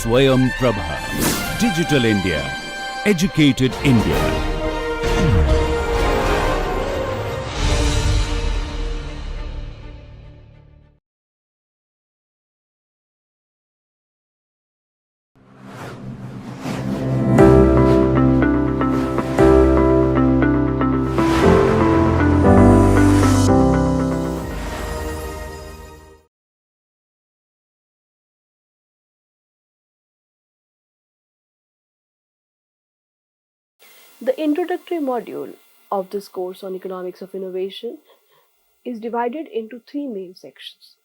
Swayam Prabha. Digital India. Educated India. The introductory module of this course on economics of innovation is divided into three main sections.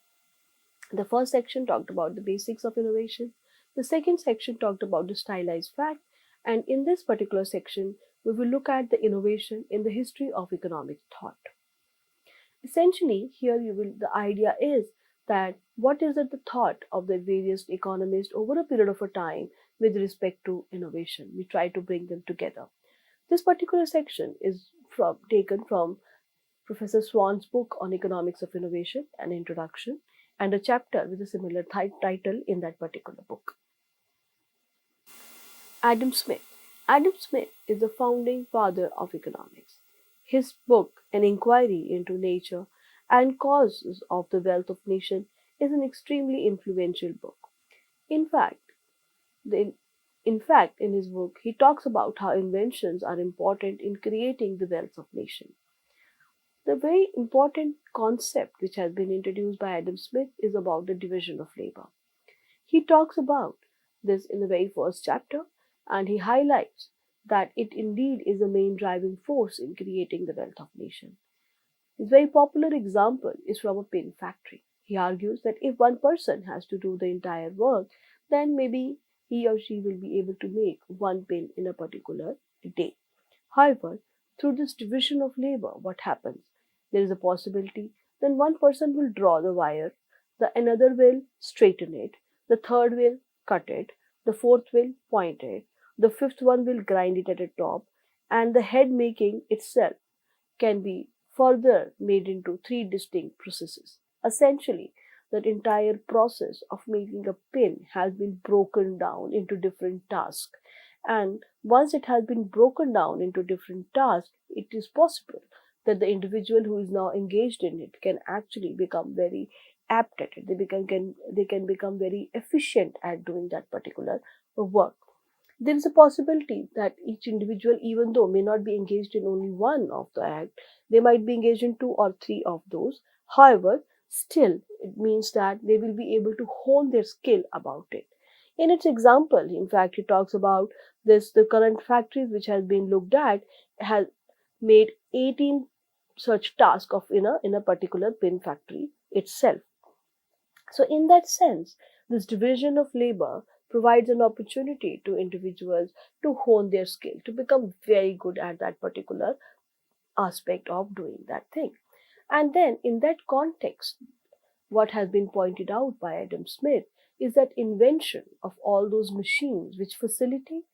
The first section talked about the basics of innovation. The second section talked about the stylized fact. And in this particular section, we will look at the innovation in the history of economic thought. Essentially, here the idea is that what is the thought of the various economists over a period of a time with respect to innovation. We try to bring them together. This particular section is taken from Professor Swan's book on economics of innovation, an introduction, and a chapter with a similar title in that particular book. Adam Smith. Adam Smith is the founding father of economics. His book, An Inquiry into Nature and Causes of the Wealth of Nation, is an extremely influential book. In fact, in his book, he talks about how inventions are important in creating the wealth of nation. The very important concept which has been introduced by Adam Smith is about the division of labor. He talks about this in the very first chapter, and he highlights that it indeed is the main driving force in creating the wealth of nation. His very popular example is from a pin factory. He argues that if one person has to do the entire work, then maybe he or she will be able to make one pin in a particular day. However, through this division of labor, what happens? There is a possibility that one person will draw the wire, the another will straighten it, the third will cut it, the fourth will point it, the fifth one will grind it at the top, and the head making itself can be further made into three distinct processes. Essentially, that entire process of making a pin has been broken down into different tasks. And once it has been broken down into different tasks, it is possible that the individual who is now engaged in it can actually become very apt at it. They can become very efficient at doing that particular work. There is a possibility that each individual, even though may not be engaged in only one of the act, they might be engaged in two or three of those. However, still, it means that they will be able to hone their skill about it. In its example, in fact, it talks about the current factories which has been looked at has made 18 such tasks in a particular pin factory itself. So in that sense, this division of labor provides an opportunity to individuals to hone their skill, to become very good at that particular aspect of doing that thing. And then in that context, what has been pointed out by Adam Smith is that invention of all those machines which facilitate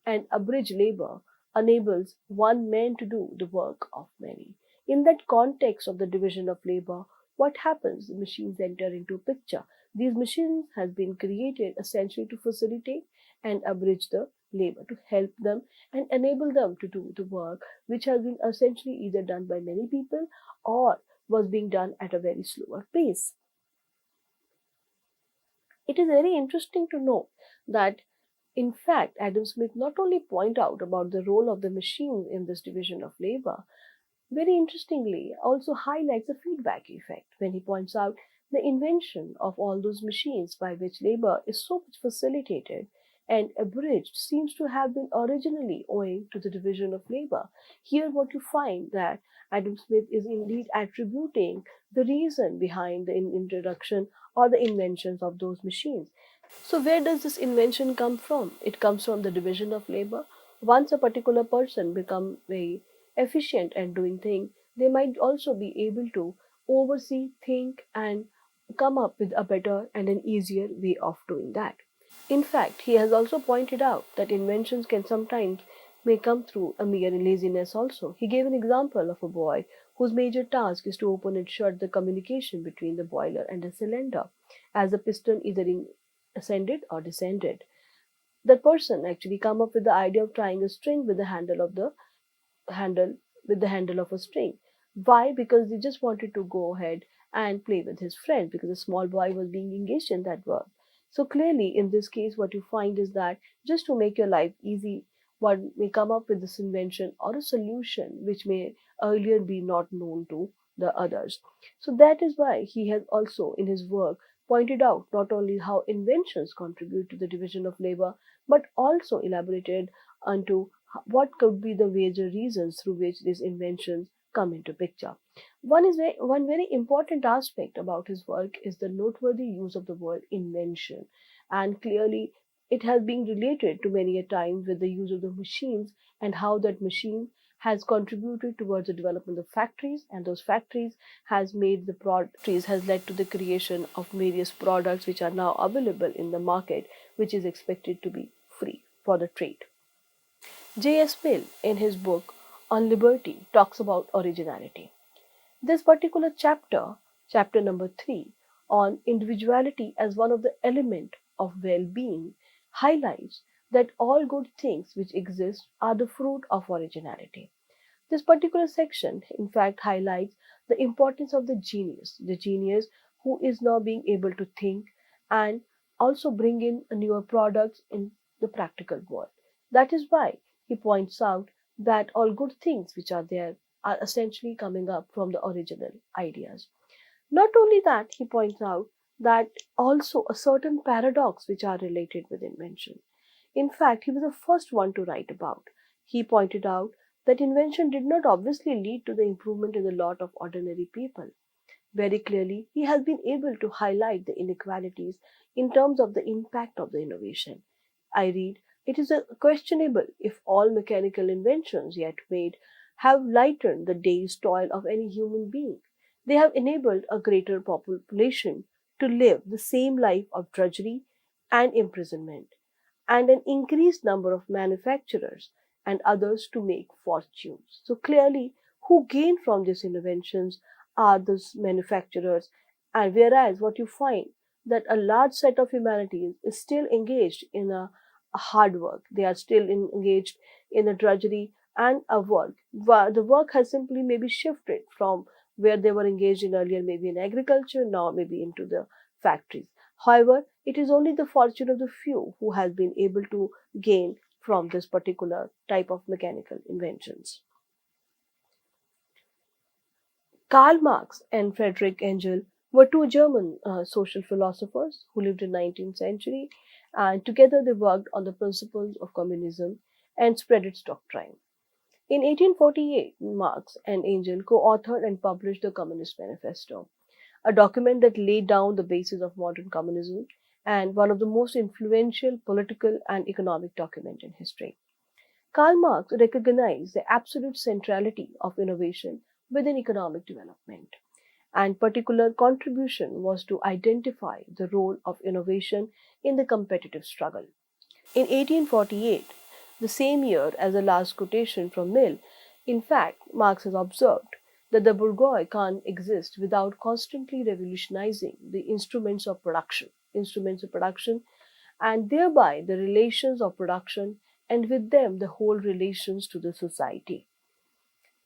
and abridge labor enables one man to do the work of many. In that context of the division of labor, what happens? The machines enter into picture. These machines has been created essentially to facilitate and abridge the labor, to help them and enable them to do the work which has been essentially either done by many people or was being done at a very slower pace. It is very interesting to know that in fact, Adam Smith not only point out about the role of the machine in this division of labor, very interestingly also highlights the feedback effect when he points out the invention of all those machines by which labor is so much facilitated and abridged seems to have been originally owing to the division of labor. Here what you find that Adam Smith is indeed attributing the reason behind the introduction or the inventions of those machines. So where does this invention come from? It comes from the division of labor. Once a particular person becomes very efficient at doing things, they might also be able to oversee, think, and come up with a better and an easier way of doing that. In fact, he has also pointed out that inventions can sometimes may come through a mere laziness also. He gave an example of a boy whose major task is to open and shut the communication between the boiler and the cylinder, as the piston either ascended or descended. That person actually come up with the idea of tying a string with the handle handle of a string. Why? Because he just wanted to go ahead and play with his friend because a small boy was being engaged in that work. So clearly, in this case, what you find is that just to make your life easy, one may come up with this invention or a solution which may earlier be not known to the others. So that is why he has also, in his work, pointed out not only how inventions contribute to the division of labor, but also elaborated onto what could be the major reasons through which these inventions come into picture. One very important aspect about his work is the noteworthy use of the word invention, and clearly it has been related to many a time with the use of the machines and how that machine has contributed towards the development of factories, and those factories has led to the creation of various products which are now available in the market, which is expected to be free for the trade. J.S. Mill, in his book on liberty, talks about originality. This particular chapter, chapter number 3, on individuality as one of the elements of well being, highlights that all good things which exist are the fruit of originality. This particular section, in fact, highlights the importance of the genius who is now being able to think and also bring in newer products in the practical world. That is why he points out that all good things which are there are essentially coming up from the original ideas. Not only that, he points out that also a certain paradox which are related with invention. In fact, he was the first one to write about. He pointed out that invention did not obviously lead to the improvement in the lot of ordinary people. Very clearly, he has been able to highlight the inequalities in terms of the impact of the innovation. I read, it is questionable if all mechanical inventions yet made have lightened the day's toil of any human being. They have enabled a greater population to live the same life of drudgery and imprisonment, and an increased number of manufacturers and others to make fortunes. So clearly, who gain from these inventions are those manufacturers, and whereas what you find that a large set of humanity is still engaged in a hard work, they are still engaged in a drudgery and a work. The work has simply maybe shifted from where they were engaged in earlier, maybe in agriculture, now maybe into the factories. However, it is only the fortune of the few who has been able to gain from this particular type of mechanical inventions. Karl Marx and Friedrich Engel were two German social philosophers who lived in 19th century, and together they worked on the principles of communism and spread its doctrine. In 1848, Marx and Engel co-authored and published the Communist Manifesto, a document that laid down the basis of modern communism and one of the most influential political and economic documents in history. Karl Marx recognized the absolute centrality of innovation within economic development, and particular contribution was to identify the role of innovation in the competitive struggle. In 1848, the same year as the last quotation from Mill, in fact, Marx has observed that the bourgeois can't exist without constantly revolutionizing the instruments of production, and thereby the relations of production, and with them the whole relations to the society.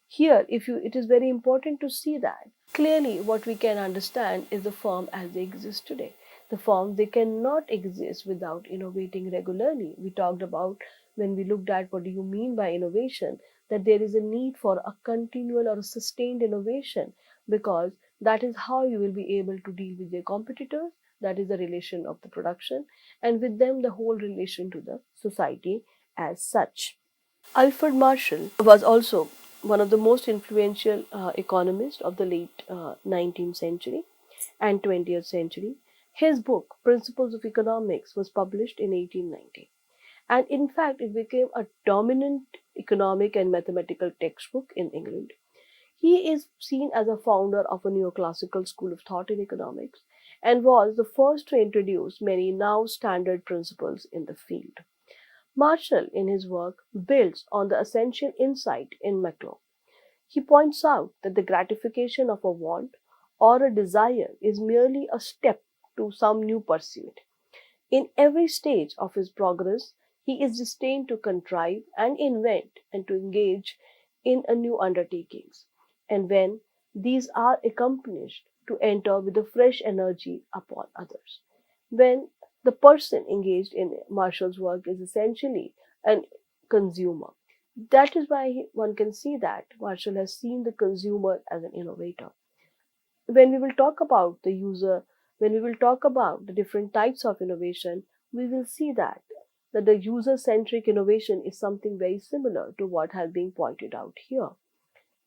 Here, it is very important to see that clearly what we can understand is the firm as they exist today. The firm, they cannot exist without innovating regularly. We talked about when we looked at what do you mean by innovation, that there is a need for a continual or a sustained innovation, because that is how you will be able to deal with your competitors. That is the relation of the production, and with them the whole relation to the society as such. Alfred Marshall was also one of the most influential economists of the late 19th century and 20th century. His book, Principles of Economics, was published in 1890. And in fact, it became a dominant economic and mathematical textbook in England. He is seen as a founder of a neoclassical school of thought in economics and was the first to introduce many now standard principles in the field. Marshall, in his work, builds on the essential insight in Macro. He points out that the gratification of a want or a desire is merely a step to some new pursuit. In every stage of his progress, He is destined to contrive and invent and to engage in a new undertakings. And when these are accomplished, to enter with a fresh energy upon others. When the person engaged in Marshall's work is essentially a consumer. That is why one can see that Marshall has seen the consumer as an innovator. When we will talk about the user, when we will talk about the different types of innovation, we will see that the user-centric innovation is something very similar to what has been pointed out here.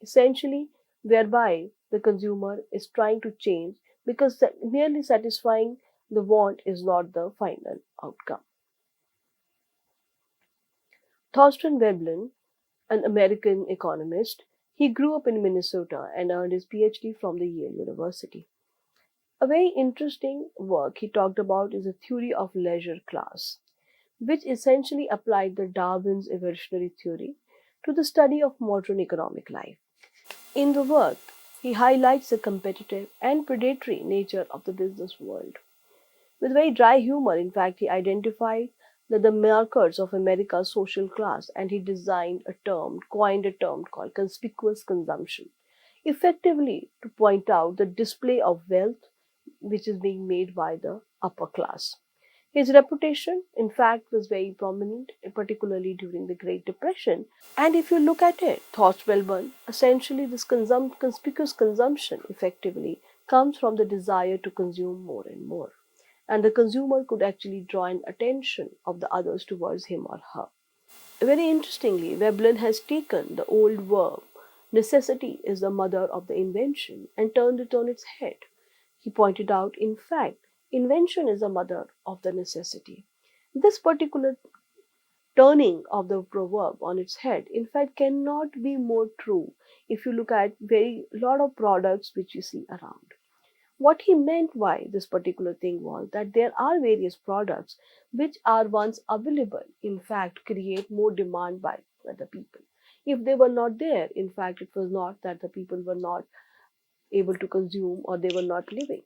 Essentially, whereby the consumer is trying to change because merely satisfying the want is not the final outcome. Thorsten Veblen, an American economist, he grew up in Minnesota and earned his PhD from the Yale University. A very interesting work he talked about is a theory of leisure class, which essentially applied the Darwin's evolutionary theory to the study of modern economic life. In the work, he highlights the competitive and predatory nature of the business world. With very dry humor, in fact, he identified the markers of America's social class and he coined a term called conspicuous consumption, effectively to point out the display of wealth which is being made by the upper class. His reputation, in fact, was very prominent, particularly during the Great Depression. And if you look at it, thoughts well one, essentially this conspicuous consumption effectively comes from the desire to consume more and more. And the consumer could actually draw an attention of the others towards him or her. Very interestingly, Veblen has taken the old verb, necessity is the mother of the invention, and turned it on its head. He pointed out, in fact, invention is the mother of the necessity. This particular turning of the proverb on its head, in fact, cannot be more true if you look at very lot of products which you see around. What he meant by this particular thing was that there are various products which are once available, in fact, create more demand by the people. If they were not there, in fact, it was not that the people were not able to consume or they were not living.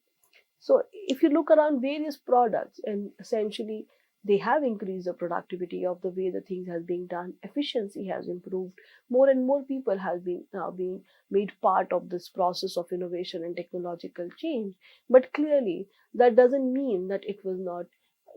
So if you look around various products and essentially they have increased the productivity of the way the things has been done, efficiency has improved, more and more people have been now being made part of this process of innovation and technological change. But clearly that doesn't mean that it was not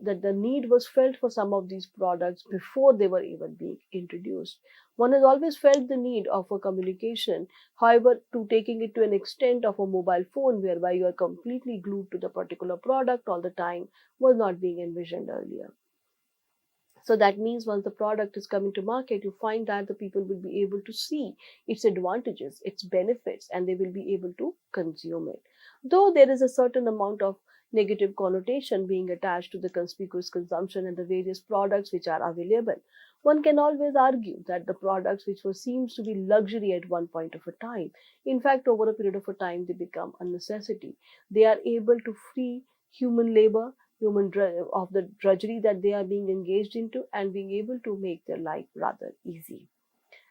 that the need was felt for some of these products before they were even being introduced. One has always felt the need of a communication. However, to taking it to an extent of a mobile phone whereby you are completely glued to the particular product all the time was not being envisioned earlier. So that means once the product is coming to market, you find that the people will be able to see its advantages, its benefits, and they will be able to consume it. Though there is a certain amount of negative connotation being attached to the conspicuous consumption and the various products which are available, one can always argue that the products which were seems to be luxury at one point of a time, in fact, over a period of a time, they become a necessity. They are able to free human labor of the drudgery that they are being engaged into and being able to make their life rather easy.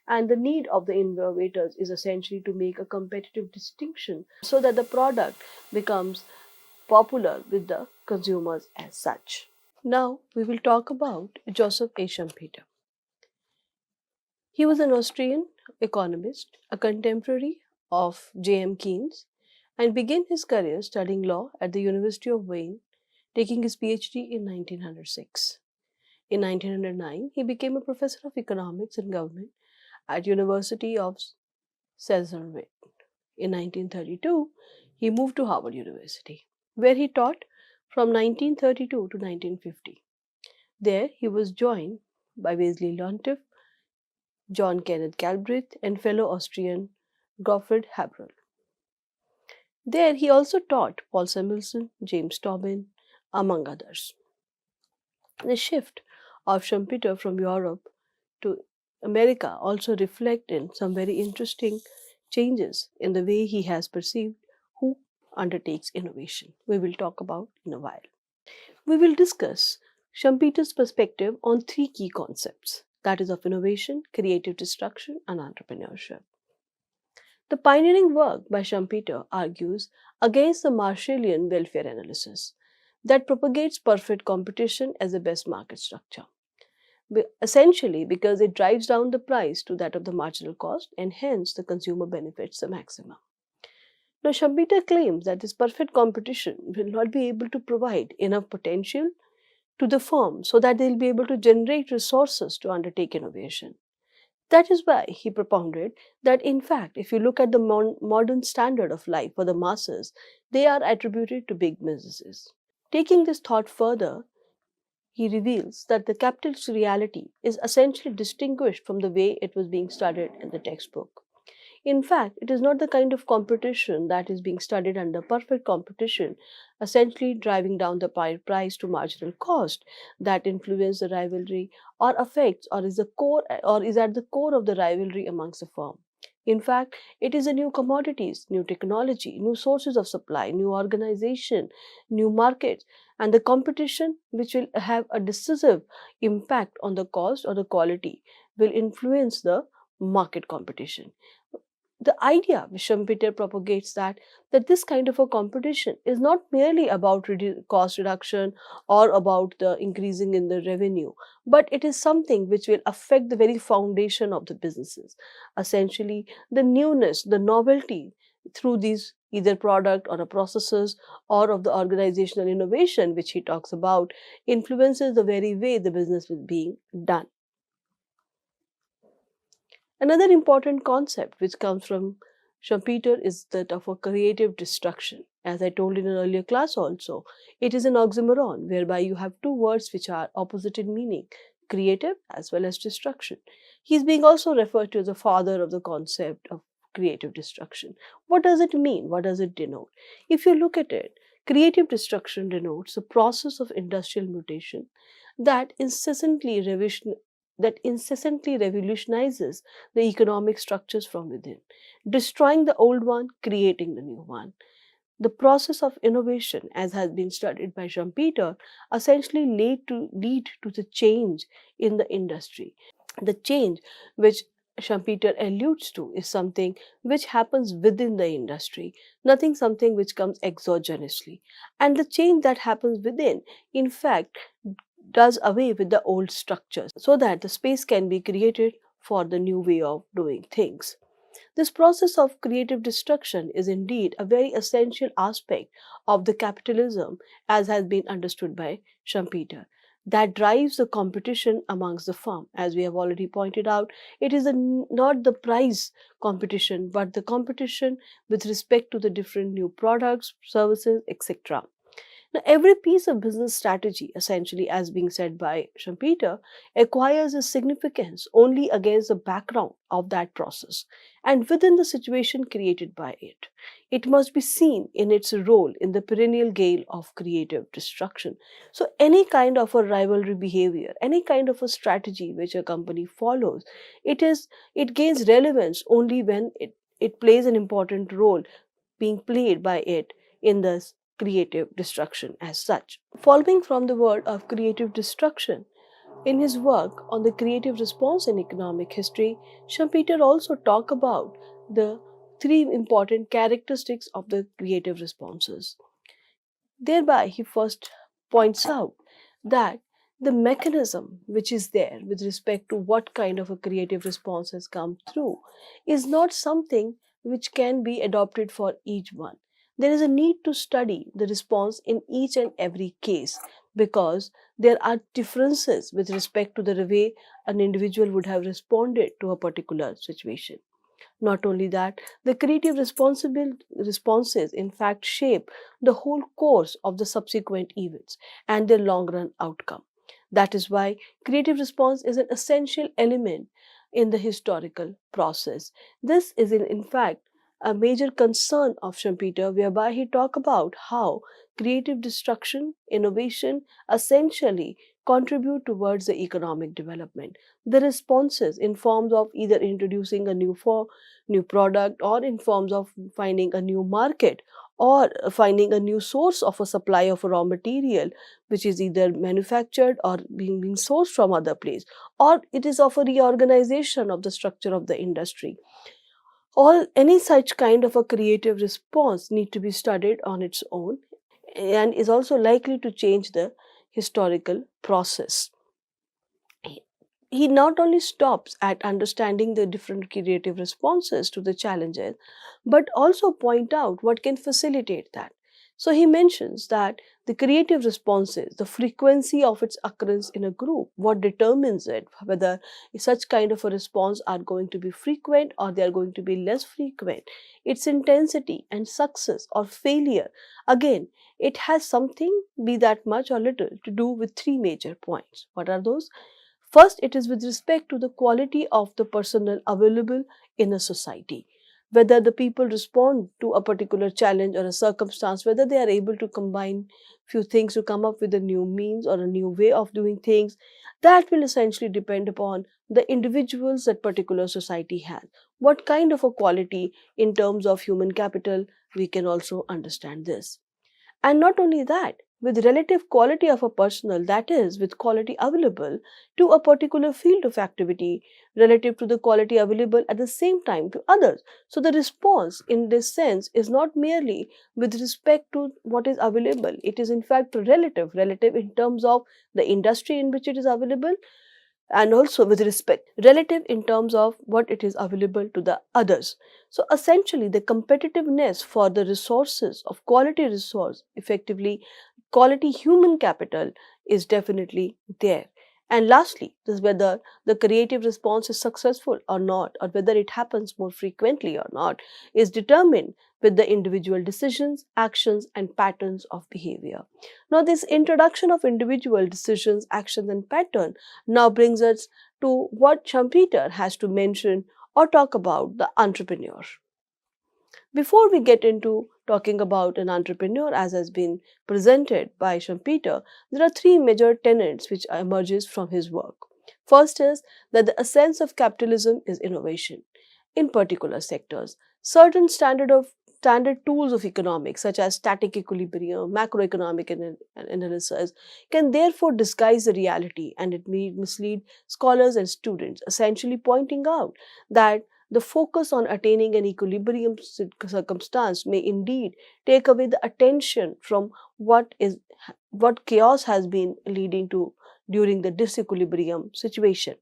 And the need of the innovators is essentially to make a competitive distinction so that the product becomes popular with the consumers as such. Now we will talk about Joseph A. Schumpeter. He was an Austrian economist, a contemporary of J.M. Keynes, and began his career studying law at the University of Wien, taking his PhD in 1906. In 1909, he became a professor of economics and government at University of Saarbrücken. In 1932, he moved to Harvard University, where he taught from 1932 to 1950. There, he was joined by Wesley Lontief, John Kenneth Galbraith, and fellow Austrian Gottfried Haberl. There, he also taught Paul Samuelson, James Tobin, among others. The shift of Schumpeter from Europe to America also reflect in some very interesting changes in the way he has perceived who undertakes innovation. We will talk about in a while. We will discuss Schumpeter's perspective on three key concepts, that is of innovation, creative destruction, and entrepreneurship. The pioneering work by Schumpeter argues against the Marshallian welfare analysis that propagates perfect competition as the best market structure. essentially because it drives down the price to that of the marginal cost, and hence the consumer benefits the maximum. Now, Schumpeter claims that this perfect competition will not be able to provide enough potential to the firm so that they'll be able to generate resources to undertake innovation. That is why he propounded that, in fact, if you look at the modern standard of life for the masses, they are attributed to big businesses. Taking this thought further, he reveals that the capitalist reality is essentially distinguished from the way it was being studied in the textbook. In fact, it is not the kind of competition that is being studied under perfect competition, essentially driving down the price to marginal cost that influence the rivalry or affects or is at the core of the rivalry amongst the firm. In fact, it is a new commodities, new technology, new sources of supply, new organization, new markets, and the competition which will have a decisive impact on the cost or the quality will influence the market competition. The idea which Schumpeter propagates that this kind of a competition is not merely about cost reduction or about the increasing in the revenue, but it is something which will affect the very foundation of the businesses. Essentially, the newness, the novelty through these either product or a processes or of the organizational innovation which he talks about influences the very way the business is being done. Another important concept which comes from Schumpeter is that of a creative destruction. As I told in an earlier class also, it is an oxymoron whereby you have two words which are opposite in meaning, creative as well as destruction. He is being also referred to as the father of the concept of creative destruction. What does it mean? What does it denote? If you look at it, creative destruction denotes the process of industrial mutation that incessantly revolutionizes the economic structures from within, destroying the old one, creating the new one. The process of innovation, as has been studied by Schumpeter, essentially lead to the change in the industry. The change which Schumpeter alludes to is something which happens within the industry, nothing something which comes exogenously. And the change that happens within, in fact, does away with the old structures so that the space can be created for the new way of doing things. This process of creative destruction is indeed a very essential aspect of the capitalism as has been understood by Schumpeter. That drives the competition amongst the firm. As we have already pointed out, it is not the price competition, but the competition with respect to the different new products, services, etc. Now, every piece of business strategy, essentially, as being said by Schumpeter, acquires a significance only against the background of that process and within the situation created by it. It must be seen in its role in the perennial gale of creative destruction. So, any kind of a rivalry behavior, any kind of a strategy which a company follows, it gains relevance only when it plays an important role being played by it in this creative destruction as such. Following from the word of creative destruction, in his work on the creative response in economic history, Schumpeter also talk about the three important characteristics of the creative responses. Thereby, he first points out that the mechanism which is there with respect to what kind of a creative response has come through is not something which can be adopted for each one. There is a need to study the response in each and every case because there are differences with respect to the way an individual would have responded to a particular situation. Not only that, the creative responses in fact shape the whole course of the subsequent events and their long run outcome. That is why creative response is an essential element in the historical process. This is in fact a major concern of Schumpeter, whereby he talk about how creative destruction, innovation essentially contribute towards the economic development. The responses in forms of either introducing a new product or in forms of finding a new market or finding a new source of a supply of a raw material which is either manufactured or being sourced from other place, or it is of a reorganization of the structure of the industry. All any such kind of a creative response need to be studied on its own and is also likely to change the historical process. he not only stops at understanding the different creative responses to the challenges, but also point out what can facilitate that. So he mentions that the creative responses, the frequency of its occurrence in a group, what determines it, whether such kind of a response are going to be frequent or they are going to be less frequent, its intensity and success or failure. Again, it has something, be that much or little, to do with three major points. What are those? First, it is with respect to the quality of the personnel available in a society. Whether the people respond to a particular challenge or a circumstance, whether they are able to combine few things to come up with a new means or a new way of doing things, that will essentially depend upon the individuals that particular society has. What kind of a quality in terms of human capital, we can also understand this. And not only that, with relative quality of a personnel, that is, with quality available to a particular field of activity, relative to the quality available at the same time to others. So, the response in this sense is not merely with respect to what is available, it is in fact relative in terms of the industry in which it is available, and also with respect relative in terms of what it is available to the others. So essentially the competitiveness for the resources of quality resource, effectively quality human capital, is definitely there. And lastly, this whether the creative response is successful or not, or whether it happens more frequently or not, is determined with the individual decisions, actions, and patterns of behavior. Now, this introduction of individual decisions, actions, and pattern now brings us to what Schumpeter has to mention or talk about the entrepreneur. Before we get into talking about an entrepreneur as has been presented by Schumpeter, there are three major tenets which emerges from his work. First is that the essence of capitalism is innovation in particular sectors. Certain standard tools of economics such as static equilibrium, macroeconomic analysis can therefore disguise the reality, and it may mislead scholars and students, essentially pointing out that the focus on attaining an equilibrium circumstance may indeed take away the attention from what chaos has been leading to during the disequilibrium situation.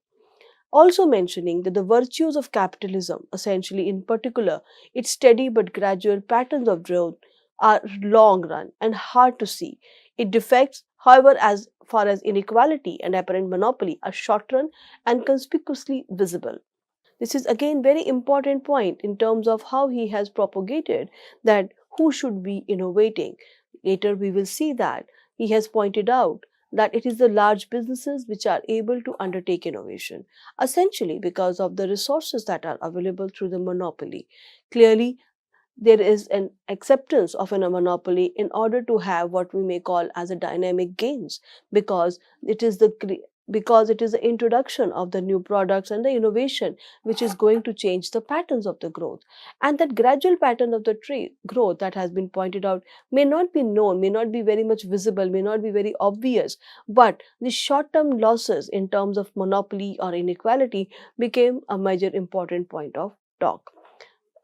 Also mentioning that the virtues of capitalism, essentially in particular its steady but gradual patterns of growth, are long run and hard to see. Its defects, however, as far as inequality and apparent monopoly, are short run and conspicuously visible. This is again very important point in terms of how he has propagated that who should be innovating. Later we will see that he has pointed out that it is the large businesses which are able to undertake innovation, essentially because of the resources that are available through the monopoly. Clearly, there is an acceptance of a monopoly in order to have what we may call as a dynamic gains, because it is the introduction of the new products and the innovation which is going to change the patterns of the growth. And that gradual pattern of the tree growth that has been pointed out may not be known, may not be very much visible, may not be very obvious, but the short term losses in terms of monopoly or inequality became a major important point of talk.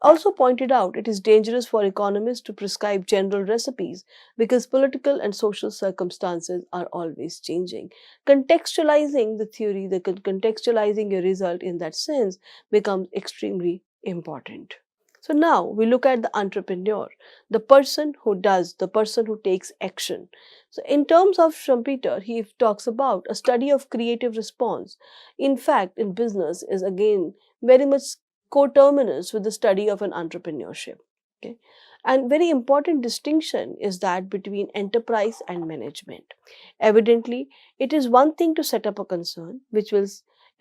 Also pointed out it is dangerous for economists to prescribe general recipes because political and social circumstances are always changing. Contextualizing the theory, contextualizing a result in that sense becomes extremely important. So now we look at the entrepreneur, the person who does, the person who takes action. So in terms of Schumpeter, he talks about a study of creative response. In fact, in business is again very much coterminous with the study of an entrepreneurship. Okay? And very important distinction is that between enterprise and management. Evidently, it is one thing to set up a concern which will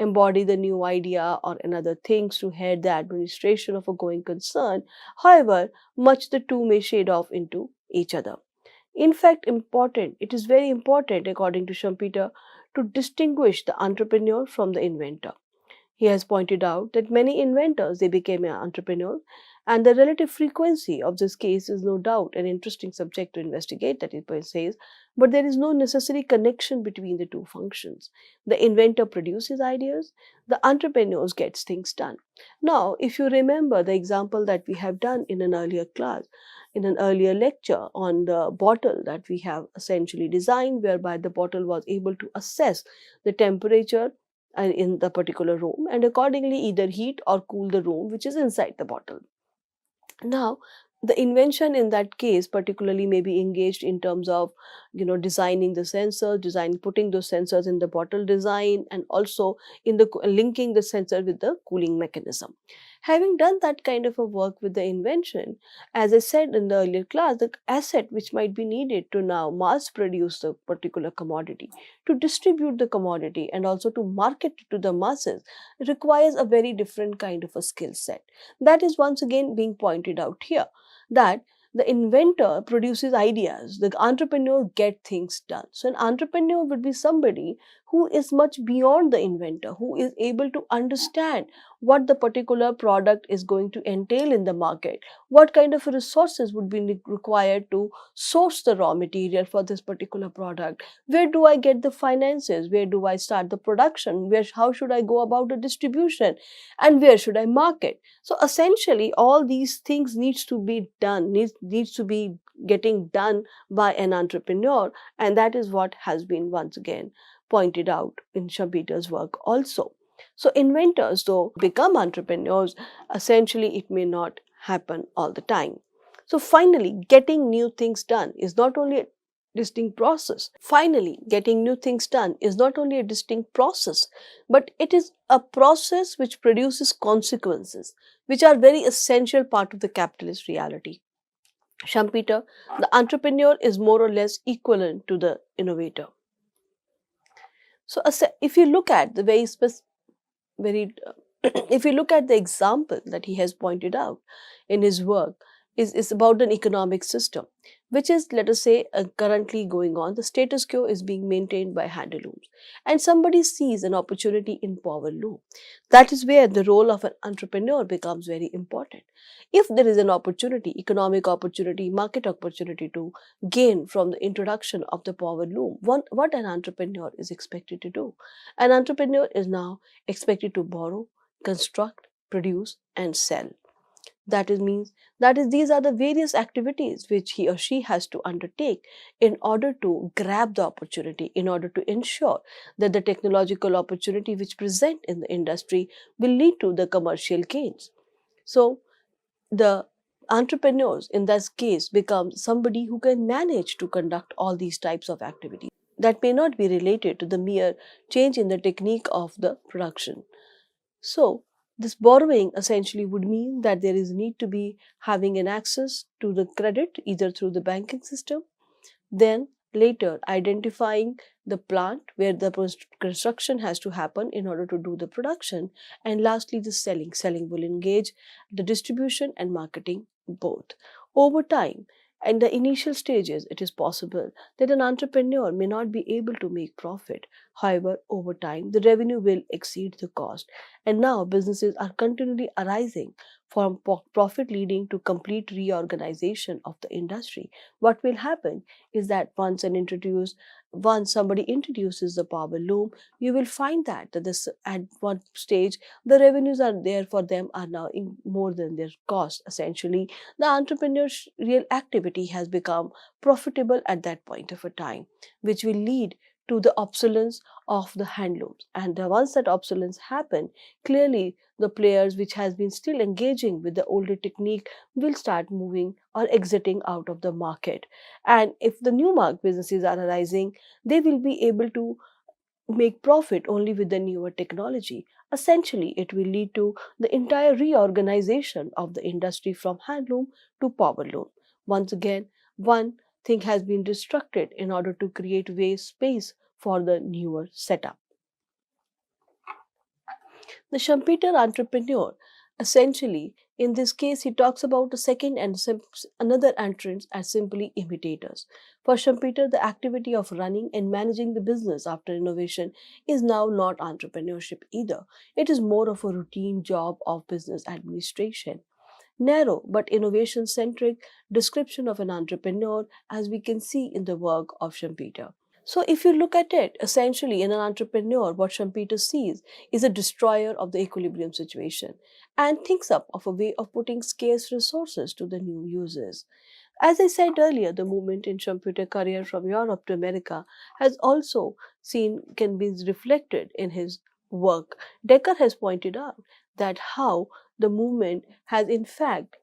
embody the new idea or another things to head the administration of a going concern. However, much the two may shade off into each other. In fact, it is very important according to Schumpeter to distinguish the entrepreneur from the inventor. He has pointed out that many inventors they became entrepreneurs, and the relative frequency of this case is no doubt an interesting subject to investigate, that he says, but there is no necessary connection between the two functions. The inventor produces ideas, the entrepreneur gets things done. Now, if you remember the example that we have done in an earlier class, in an earlier lecture on the bottle that we have essentially designed, whereby the bottle was able to assess the temperature in the particular room, and accordingly either heat or cool the room which is inside the bottle. Now, the invention in that case particularly may be engaged in terms of, designing the sensors, putting those sensors in the bottle design, and also in the linking the sensor with the cooling mechanism. Having done that kind of a work with the invention, as I said in the earlier class, the asset which might be needed to now mass produce the particular commodity, to distribute the commodity, and also to market it to the masses requires a very different kind of a skill set. That is once again being pointed out here, that the inventor produces ideas, the entrepreneur get things done. So an entrepreneur would be somebody who is much beyond the inventor, who is able to understand what the particular product is going to entail in the market, what kind of resources would be required to source the raw material for this particular product, where do I get the finances, where do I start the production, how should I go about the distribution, and where should I market. So essentially, all these things needs to be getting done by an entrepreneur, and that is what has been once again pointed out in Schumpeter's work also. So inventors, though, become entrepreneurs, essentially it may not happen all the time. So finally, getting new things done is not only a distinct process. Finally, getting new things done is not only a distinct process, but it is a process which produces consequences, which are very essential part of the capitalist reality. Schumpeter, the entrepreneur is more or less equivalent to the innovator. So, if you look at the very if you look at the example that he has pointed out in his work, is about an economic system which is, let us say, currently going on. The status quo is being maintained by handlooms, and somebody sees an opportunity in power loom. That is where the role of an entrepreneur becomes very important. If there is an opportunity, economic opportunity, market opportunity to gain from the introduction of the power loom, what an entrepreneur is expected to do? An entrepreneur is now expected to borrow, construct, produce, and sell. That is these are the various activities which he or she has to undertake in order to grab the opportunity, in order to ensure that the technological opportunity which present in the industry will lead to the commercial gains. So the entrepreneurs in this case become somebody who can manage to conduct all these types of activities that may not be related to the mere change in the technique of the production. So this borrowing essentially would mean that there is need to be having an access to the credit either through the banking system, then later identifying the plant where the construction has to happen in order to do the production, and lastly the selling will engage the distribution and marketing both. Over time, in the initial stages, it is possible that an entrepreneur may not be able to make profit. However, over time, the revenue will exceed the cost, and now businesses are continually arising from profit, leading to complete reorganization of the industry. What will happen is that once somebody introduces the power loom, you will find that this at one stage the revenues are there for them are now more than their cost. Essentially, the entrepreneur's real activity has become profitable at that point of a time, which will lead to the obsolescence of the handlooms. And once that obsolescence happen, clearly the players which has been still engaging with the older technique will start moving or exiting out of the market. And if the new mark businesses are arising, they will be able to make profit only with the newer technology. Essentially, it will lead to the entire reorganization of the industry from handloom to power loom. Once again, one thing has been destructed in order to create waste space for the newer setup. The Schumpeter entrepreneur, essentially, in this case, he talks about the second and another entrants as simply imitators. For Schumpeter, the activity of running and managing the business after innovation is now not entrepreneurship either. It is more of a routine job of business administration. Narrow but innovation centric description of an entrepreneur, as we can see in the work of Schumpeter. So, if you look at it, essentially, in an entrepreneur, what Schumpeter sees is a destroyer of the equilibrium situation and thinks up of a way of putting scarce resources to the new uses. As I said earlier, the movement in Schumpeter career from Europe to America has also can be reflected in his work, Decker has pointed out that how the movement has in fact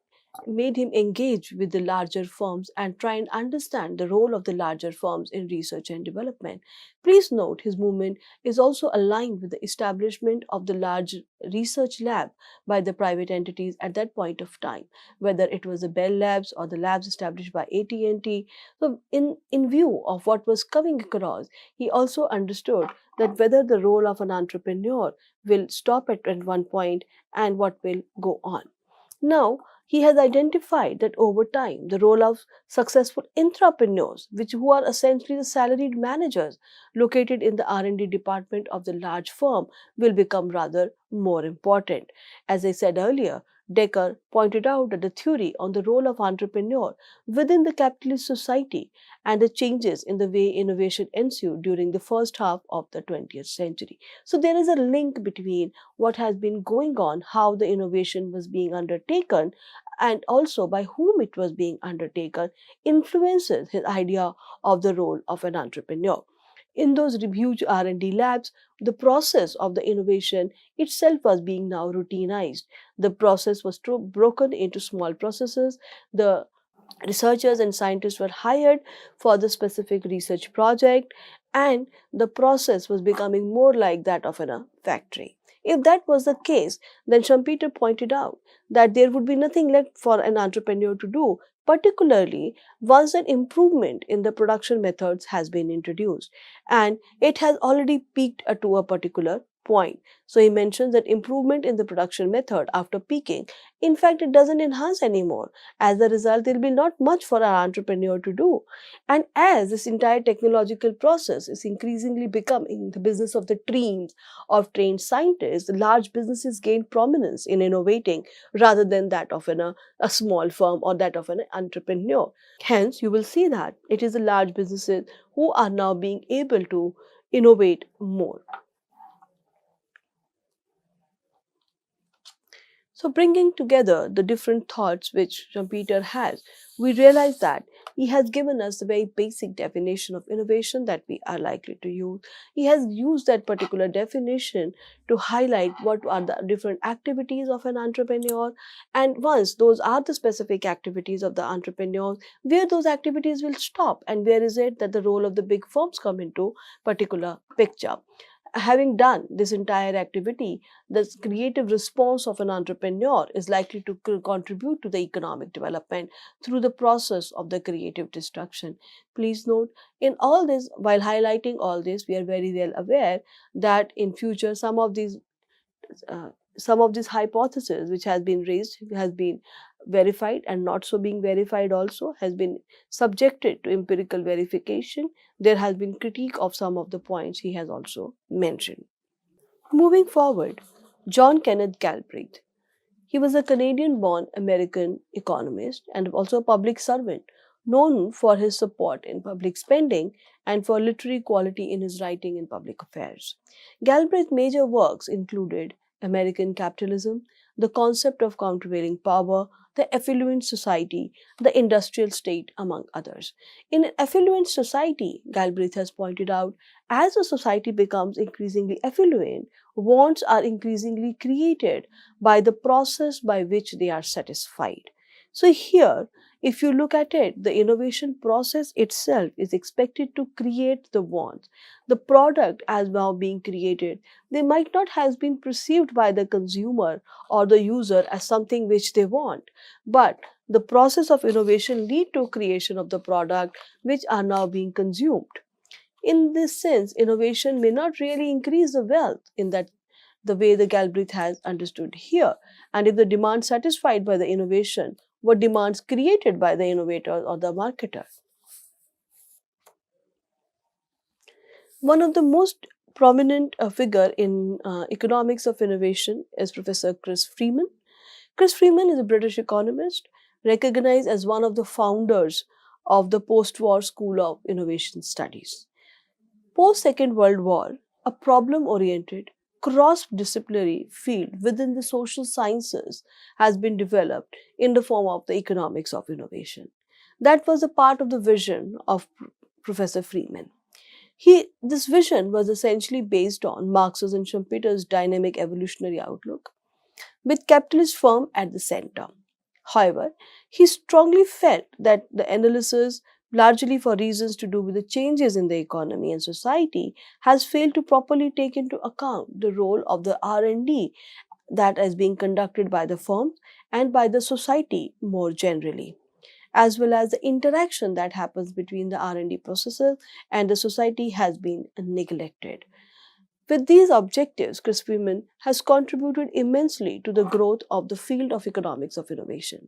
made him engage with the larger firms and try and understand the role of the larger firms in research and development. Please note his movement is also aligned with the establishment of the large research lab by the private entities at that point of time, whether it was the Bell Labs or the labs established by AT&T. So in view of what was coming across, he also understood that whether the role of an entrepreneur will stop at one point and what will go on. Now, he has identified that over time, the role of successful intrapreneurs, which who are essentially the salaried managers located in the R&D department of the large firm, will become rather more important. As I said earlier, Decker pointed out that the theory on the role of entrepreneur within the capitalist society and the changes in the way innovation ensued during the first half of the 20th century. So there is a link between what has been going on, how the innovation was being undertaken, and also by whom it was being undertaken, influences his idea of the role of an entrepreneur. In those huge R&D labs, the process of the innovation itself was being now routinized. The process was broken into small processes. The researchers and scientists were hired for the specific research project, and the process was becoming more like that of a factory. If that was the case, then Schumpeter pointed out that there would be nothing left for an entrepreneur to do, particularly once an improvement in the production methods has been introduced and it has already peaked to a particular point. So he mentions that improvement in the production method after peaking, in fact, it doesn't enhance anymore. As a result, there will be not much for an entrepreneur to do. And as this entire technological process is increasingly becoming the business of the teams of trained scientists, large businesses gain prominence in innovating rather than that of a small firm or that of an entrepreneur. Hence, you will see that it is the large businesses who are now being able to innovate more. So, bringing together the different thoughts which Schumpeter has, we realize that he has given us the very basic definition of innovation that we are likely to use. He has used that particular definition to highlight what are the different activities of an entrepreneur, and once those are the specific activities of the entrepreneur, where those activities will stop and where is it that the role of the big firms come into particular picture. Having done this entire activity, the creative response of an entrepreneur is likely to contribute to the economic development through the process of the creative destruction. Please note, in all this, while highlighting all this, we are very well aware that in future uh, some of these hypotheses which has been raised has been verified, and not so being verified also has been subjected to empirical verification. There has been critique of some of the points he has also mentioned. Moving forward, John Kenneth Galbraith. He was a Canadian born American economist and also a public servant, known for his support in public spending and for literary quality in his writing in public affairs. Galbraith's major works included American Capitalism, The Concept of Countervailing Power, The Affluent Society, The Industrial State, among others. In an affluent society, Galbraith has pointed out, as a society becomes increasingly affluent, wants are increasingly created by the process by which they are satisfied. So, here, if you look at it, the innovation process itself is expected to create the wants. The product, as now being created, they might not have been perceived by the consumer or the user as something which they want, but the process of innovation lead to creation of the product which are now being consumed. In this sense, innovation may not really increase the wealth in that the way the Galbraith has understood here. And if the demand satisfied by the innovation, what demands created by the innovator or the marketer? One of the most prominent figure in economics of innovation is Professor Chris Freeman. Chris Freeman is a British economist recognized as one of the founders of the post-war School of Innovation Studies. Post Second World War, a problem oriented, cross disciplinary field within the social sciences has been developed in the form of the economics of innovation. That was a part of the vision of Professor Freeman. This vision was essentially based on Marx's and Schumpeter's dynamic evolutionary outlook, with capitalist firm at the center. However, he strongly felt that the analysis, largely for reasons to do with the changes in the economy and society, has failed to properly take into account the role of the R&D that is being conducted by the firms and by the society more generally, as well as the interaction that happens between the R&D processes and the society has been neglected. With these objectives, Crispin has contributed immensely to the growth of the field of economics of innovation.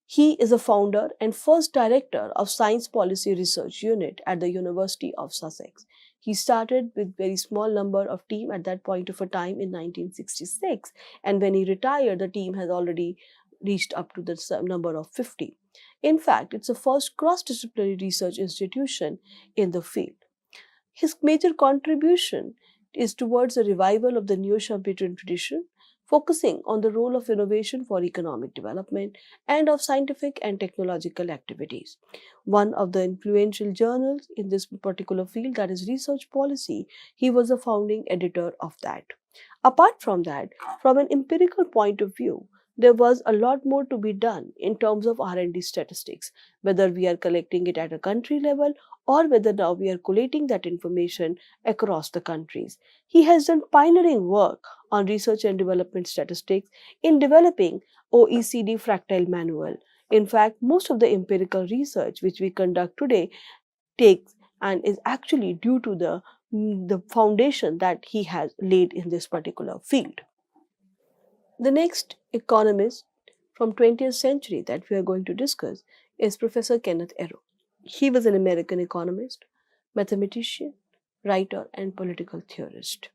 He is a founder and first director of Science Policy Research Unit at the University of Sussex. He started with very small number of team at that point of a time in 1966, and when he retired, the team has already reached up to the number of 50. In fact, it's the first cross-disciplinary research institution in the field. His major contribution is towards the revival of the neo-Schumpeterian tradition, focusing on the role of innovation for economic development and of scientific and technological activities. One of the influential journals in this particular field, that is Research Policy, he was a founding editor of that. Apart from that, from an empirical point of view, there was a lot more to be done in terms of R&D statistics, whether we are collecting it at a country level or whether now we are collating that information across the countries. He has done pioneering work on research and development statistics in developing OECD fractile manual. In fact, most of the empirical research which we conduct today takes and is actually due to the foundation that he has laid in this particular field. The next economist from 20th century that we are going to discuss is Professor Kenneth Arrow. He was an American economist, mathematician, writer, and political theorist.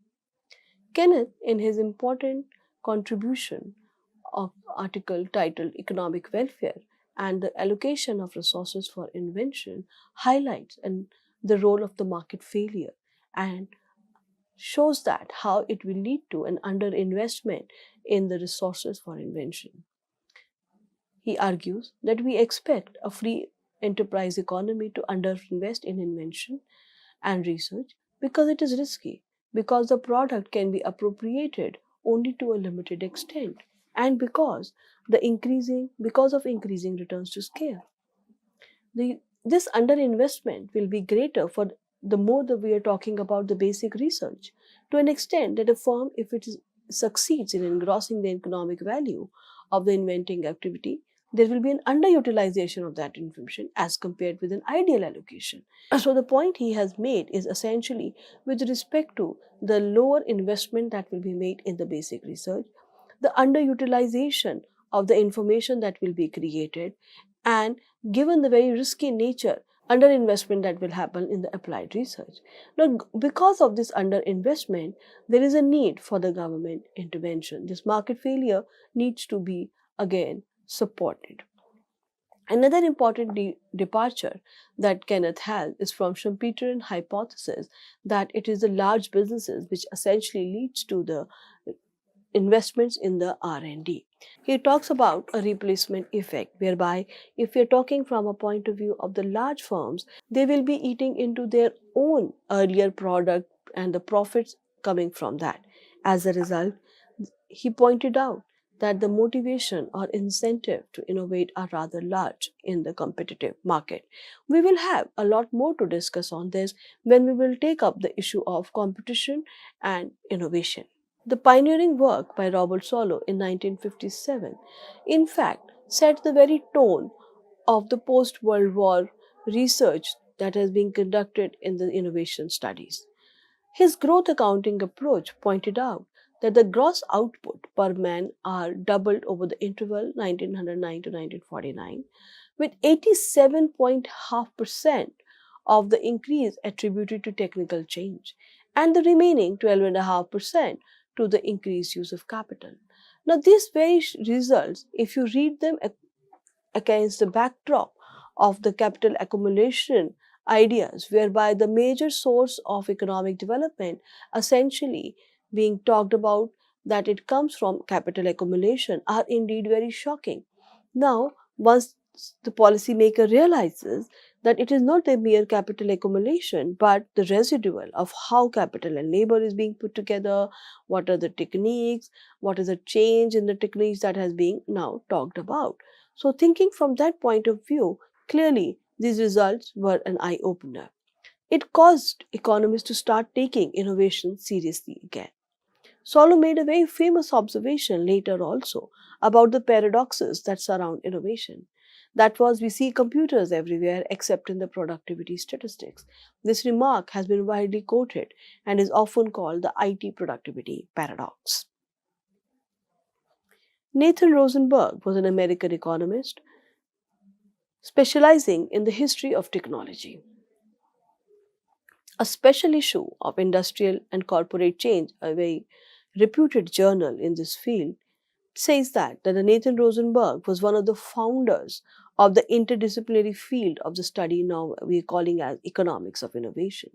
Kenneth, in his important contribution of article titled Economic Welfare and the Allocation of Resources for Invention, highlights the role of the market failure and shows that how it will lead to an underinvestment in the resources for invention. He argues that we expect a free enterprise economy to underinvest in invention and research because it is risky, because the product can be appropriated only to a limited extent, and because of increasing returns to scale. This underinvestment will be greater for the more that we are talking about the basic research, to an extent that a firm, if succeeds in engrossing the economic value of the inventing activity, there will be an underutilization of that information as compared with an ideal allocation. So the point he has made is essentially with respect to the lower investment that will be made in the basic research, the underutilization of the information that will be created, and given the very risky nature, underinvestment that will happen in the applied research. Now, because of this underinvestment, there is a need for the government intervention. This market failure needs to be again supported. Another important departure that Kenneth has is from Schumpeterian hypothesis that it is the large businesses which essentially leads to the investments in the R&D. He talks about a replacement effect whereby if we are talking from a point of view of the large firms, they will be eating into their own earlier product and the profits coming from that. As a result, he pointed out that the motivation or incentive to innovate are rather large in the competitive market. We will have a lot more to discuss on this when we will take up the issue of competition and innovation. The pioneering work by Robert Solow in 1957, in fact, set the very tone of the post-World War research that has been conducted in the innovation studies. His growth accounting approach pointed out that the gross output per man hour doubled over the interval 1909 to 1949, with 87.5% of the increase attributed to technical change and the remaining 12.5% to the increased use of capital. Now, these very results, if you read them against the backdrop of the capital accumulation ideas, whereby the major source of economic development essentially being talked about that it comes from capital accumulation, are indeed very shocking. Now, once the policymaker realizes that it is not the mere capital accumulation, but the residual of how capital and labor is being put together, what are the techniques, what is the change in the techniques that has been now talked about. So, thinking from that point of view, clearly these results were an eye opener. It caused economists to start taking innovation seriously again. Solow made a very famous observation later also about the paradoxes that surround innovation. That was, we see computers everywhere except in the productivity statistics. This remark has been widely quoted and is often called the IT productivity paradox. Nathan Rosenberg was an American economist specializing in the history of technology. A special issue of Industrial and Corporate Change, a very reputed journal in this field, says that Nathan Rosenberg was one of the founders of the interdisciplinary field of the study now we are calling as economics of innovation.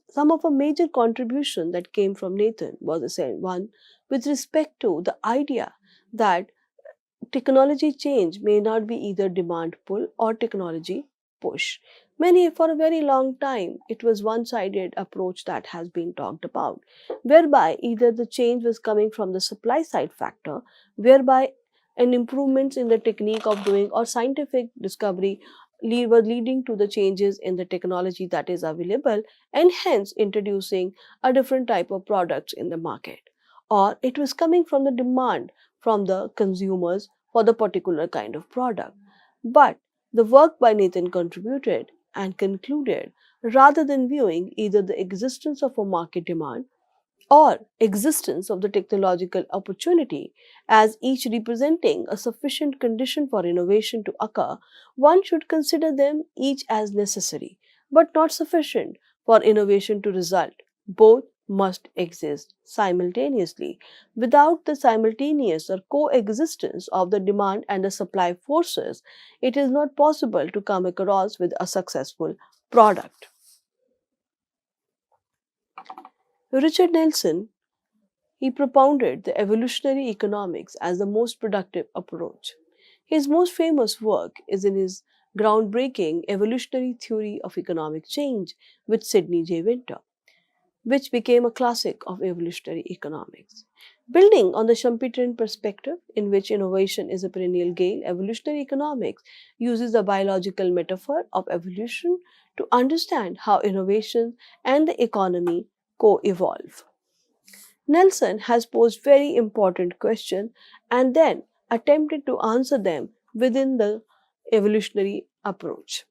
Some of a major contribution that came from Nathan was the same one with respect to the idea that technology change may not be either demand pull or technology push. Many, for a very long time, it was one-sided approach that has been talked about, whereby either the change was coming from the supply side factor, whereby an improvements in the technique of doing or scientific discovery were leading to the changes in the technology that is available and hence introducing a different type of products in the market. Or it was coming from the demand from the consumers for the particular kind of product. But the work by Nathan contributed and concluded rather than viewing either the existence of a market demand or existence of the technological opportunity as each representing a sufficient condition for innovation to occur, one should consider them each as necessary but not sufficient for innovation to result. Both must exist simultaneously. Without the simultaneous or coexistence of the demand and the supply forces, it is not possible to come across with a successful product. Richard Nelson, he propounded the evolutionary economics as the most productive approach. His most famous work is in his groundbreaking Evolutionary Theory of Economic Change with Sidney J. Winter, which became a classic of evolutionary economics. Building on the Schumpeterian perspective, in which innovation is a perennial gain, evolutionary economics uses the biological metaphor of evolution to understand how innovation and the economy co-evolve. Nelson has posed very important questions and then attempted to answer them within the evolutionary approach.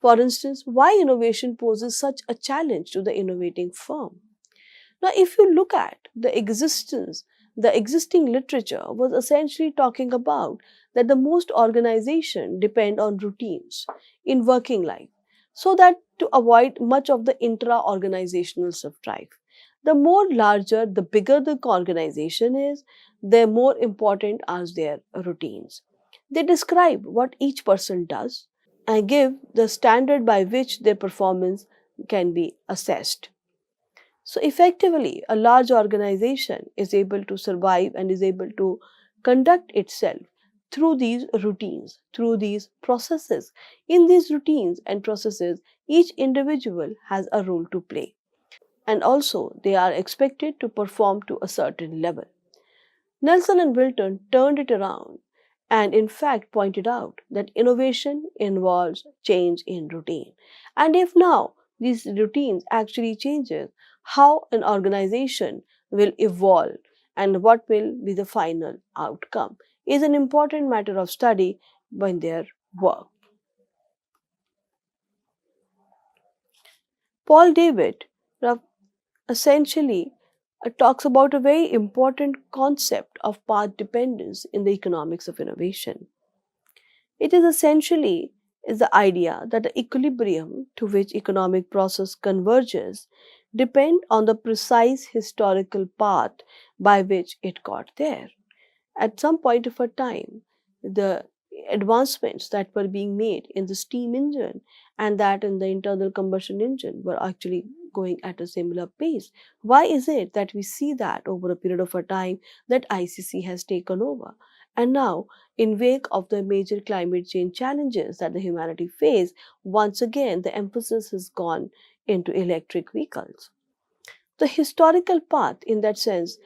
For instance, why innovation poses such a challenge to the innovating firm? Now, if you look at the existing literature was essentially talking about that the most organization depend on routines in working life so that to avoid much of the intra-organizational strife. The more larger, the bigger the organization is, the more important are their routines. They describe what each person does and give the standard by which their performance can be assessed. So, effectively, a large organization is able to survive and is able to conduct itself through these routines, through these processes. In these routines and processes, each individual has a role to play, and also they are expected to perform to a certain level. Nelson and Wilton turned it around and, in fact, pointed out that innovation involves change in routine. And if now these routines actually changes, how an organization will evolve and what will be the final outcome is an important matter of study in their work. Paul David essentially talks about a very important concept of path dependence in the economics of innovation. It is essentially is the idea that the equilibrium to which economic process converges depend on the precise historical path by which it got there. At some point of a time, the advancements that were being made in the steam engine and that in the internal combustion engine were actually going at a similar pace. Why is it that we see that over a period of a time that ICC has taken over? And now, in wake of the major climate change challenges that the humanity face, once again the emphasis has gone into electric vehicles. The historical path, in that sense,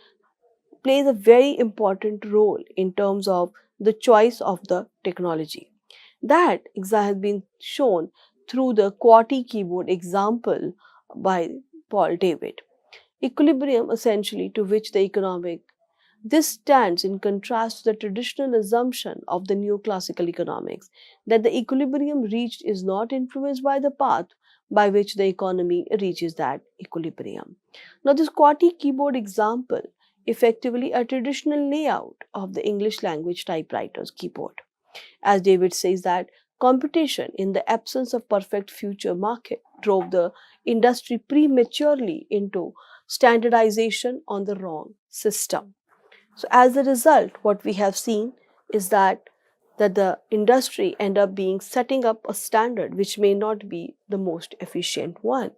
plays a very important role in terms of the choice of the technology. That has been shown through the QWERTY keyboard example by Paul David. Equilibrium, essentially, to which the economic this stands in contrast to the traditional assumption of the neoclassical economics that the equilibrium reached is not influenced by the path by which the economy reaches that equilibrium. Now, this QWERTY keyboard example effectively a traditional layout of the English language typewriter's keyboard. As David says that competition in the absence of perfect future market drove the industry prematurely into standardization on the wrong system. So as a result, what we have seen is that the industry end up being setting up a standard which may not be the most efficient one.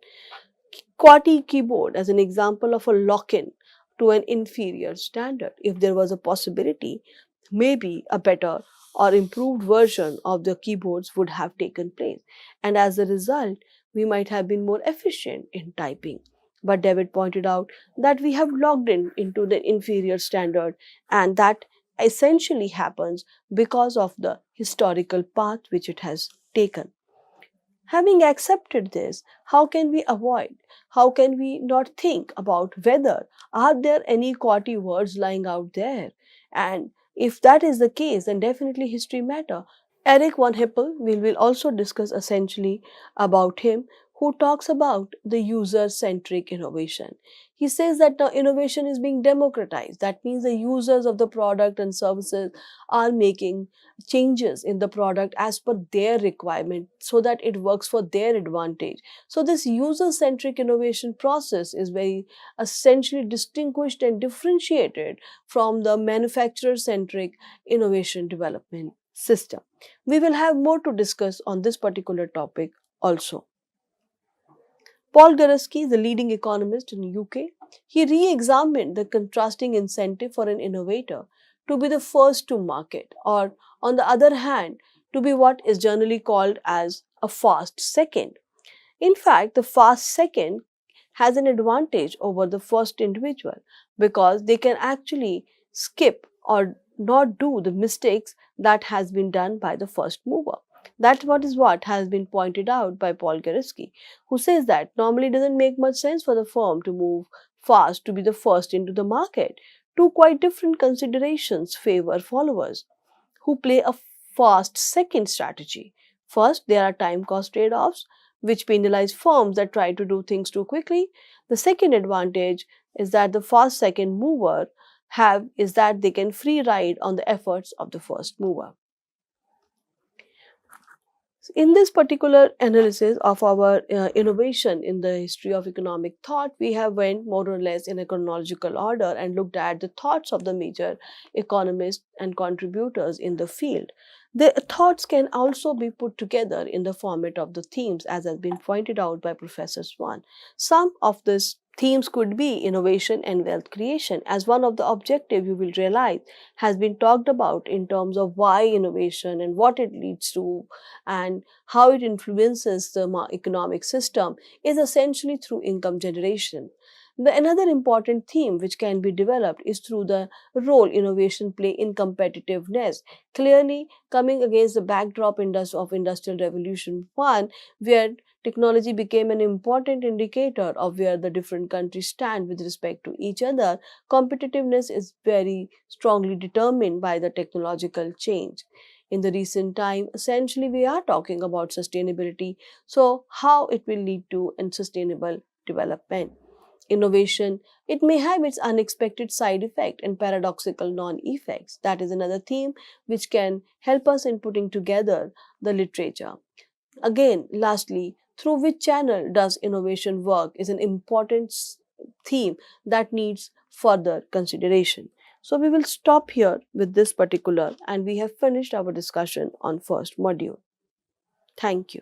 QWERTY keyboard as an example of a lock-in to an inferior standard. If there was a possibility, maybe a better or improved version of the keyboards would have taken place. And as a result, we might have been more efficient in typing. But David pointed out that we have logged in into the inferior standard, and that essentially happens because of the historical path which it has taken. Having accepted this, how can we avoid? How can we not think about whether are there any QWERTY words lying out there? And if that is the case, then definitely history matter. Eric von Hippel, we will also discuss essentially about him, who talks about the user-centric innovation. He says that now innovation is being democratized. That means the users of the product and services are making changes in the product as per their requirement so that it works for their advantage. So this user-centric innovation process is very essentially distinguished and differentiated from the manufacturer-centric innovation development system. We will have more to discuss on this particular topic also. Paul Gurski, the leading economist in the UK, he re-examined the contrasting incentive for an innovator to be the first to market, or on the other hand, to be what is generally called as a fast second. In fact, the fast second has an advantage over the first individual because they can actually skip or not do the mistakes that has been done by the first mover. That's what has been pointed out by Paul Gurski, who says that normally it doesn't make much sense for the firm to move fast to be the first into the market. Two quite different considerations favor followers who play a fast second strategy. First, there are time cost trade offs, which penalize firms that try to do things too quickly. The second advantage is that the fast second mover have is that they can free ride on the efforts of the first mover. In this particular analysis of our innovation in the history of economic thought, we have went more or less in a chronological order and looked at the thoughts of the major economists and contributors in the field. The thoughts can also be put together in the format of the themes, as has been pointed out by Professor Swan. Some of these themes could be innovation and wealth creation, as one of the objectives you will realize has been talked about in terms of why innovation and what it leads to and how it influences the economic system is essentially through income generation. Another important theme which can be developed is through the role innovation play in competitiveness, clearly coming against the backdrop of Industrial Revolution 1, where technology became an important indicator of where the different countries stand with respect to each other. Competitiveness is very strongly determined by the technological change. In the recent time, essentially we are talking about sustainability, so how it will lead to sustainable development. Innovation, it may have its unexpected side effect and paradoxical non-effects. That is another theme which can help us in putting together the literature. Again, lastly, through which channel does innovation work is an important theme that needs further consideration. So we will stop here with this particular, and we have finished our discussion on first module. Thank you.